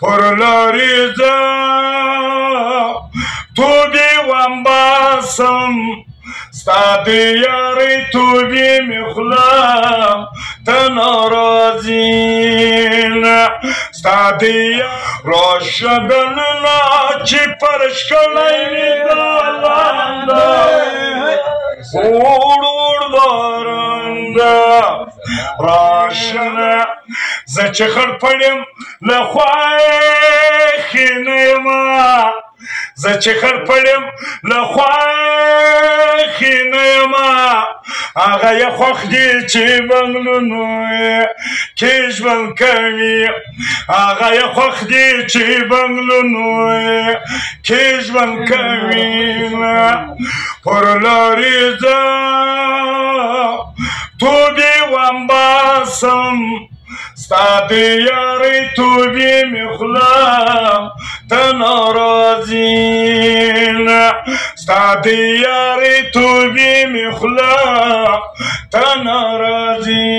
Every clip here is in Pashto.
پر لارې زه توبې وانباسم ستا د یارۍ توبې مې خوله ته نه راځي ستا د راشه دننه چې پر ښکلی مې دا لانده اوړ اوړ بارنده راشنه زه چې خړ پړ یم له خوښې نه یمه زه چې خړ پړ یم له خوښې نه یمه هغه یې خوښ دي چې بنګلونو کې ژوند کوي هغه یې خوښ دي چې بنګلونو کې ژوند کوي پر لارې زه توبې وانباسم ستا د یارۍ توبې مې خوله ته نه راځي ستا د یارۍ توبې مې خوله ته نه راځي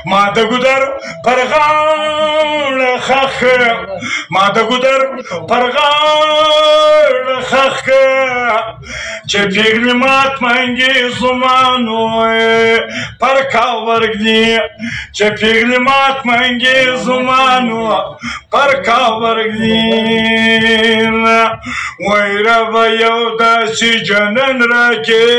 ما د ګودر پر غاړه خښ ما د ګودر پر غاړه خښ چې پېغلې مات منګې زمانو پر کاورګ دي چې پېغلې مات منګې زمانو پر کاورګ دي وای ربه یو داسې جنن راکې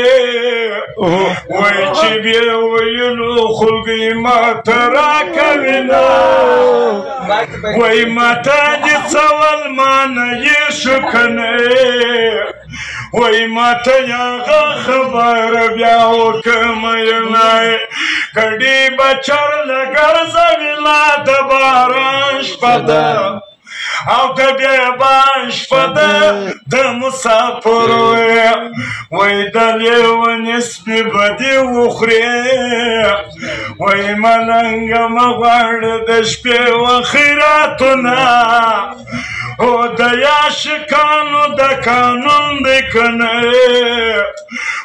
وای چې بیا ویلو خلګې ماته راکوینه وای ماته دې څول مانه یې شو کنه وای ماته هغه خبره بیا وکمه ینای کډې به چرله ګرځوي لا د باران شپه ده او د بیابان شپه ده د مسافرو وای د لیونې سپي به دې وخورې وای ملنګه مه غواړه د شپې و خیراتونه او د یاشکانو د قانون دی کنه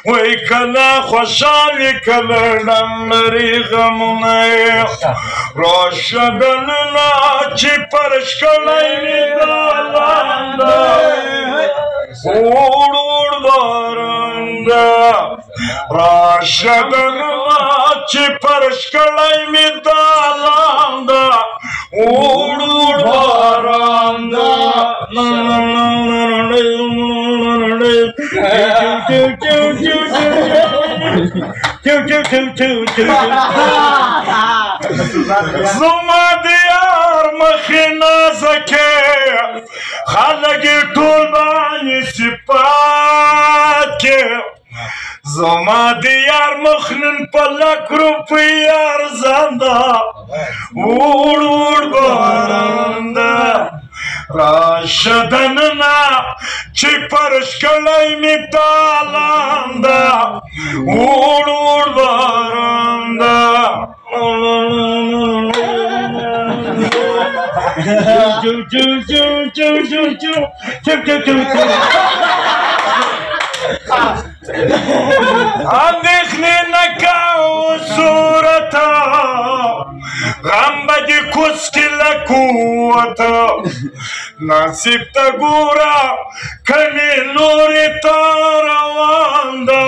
وای کله خوشحالي کله ډم لري غمونه راشه دننه چې پر ښکلی مې دا لانده اوړ اوړ بارنده راشه دننه چې پر ښکلی مې دا لانده اوړ اوړ بارنده زما د یار مخې نازکې خلک یې ټول باندې صفات کې زما د یار مخ نن په لک روپۍ ارزان ده اوړ اوړ باران ده راشه دننه چې پر ښکلی مې تالان ده اوړ اوړ باران ده اندېښنې نه کوه صورته غم به دې کوڅ کې له قوته نصیب ته ګوره کمې لورې ته روان ده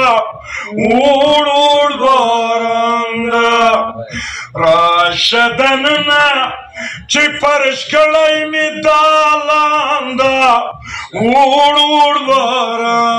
اوړ اوړ باران ده راشه دننه چې پر ښکلی مې دا لانده اوړ اوړ باران